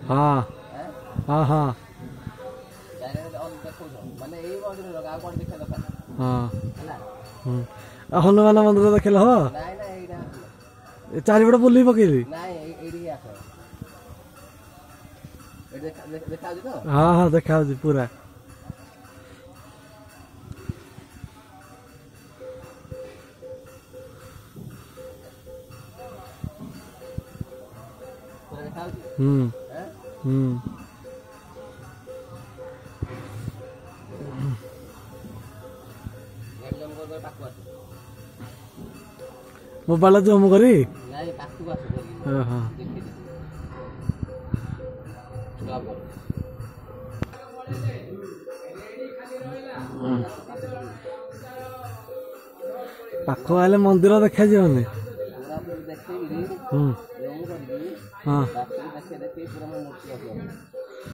हाँ हाँ हाँ हाँ हनुमान मंदिर देखल हो चारिपट बुल पकईली हाँ हाँ देखा पूरा मोबाइल जूम करी पाख आले मंदिर देखा जानी हाँ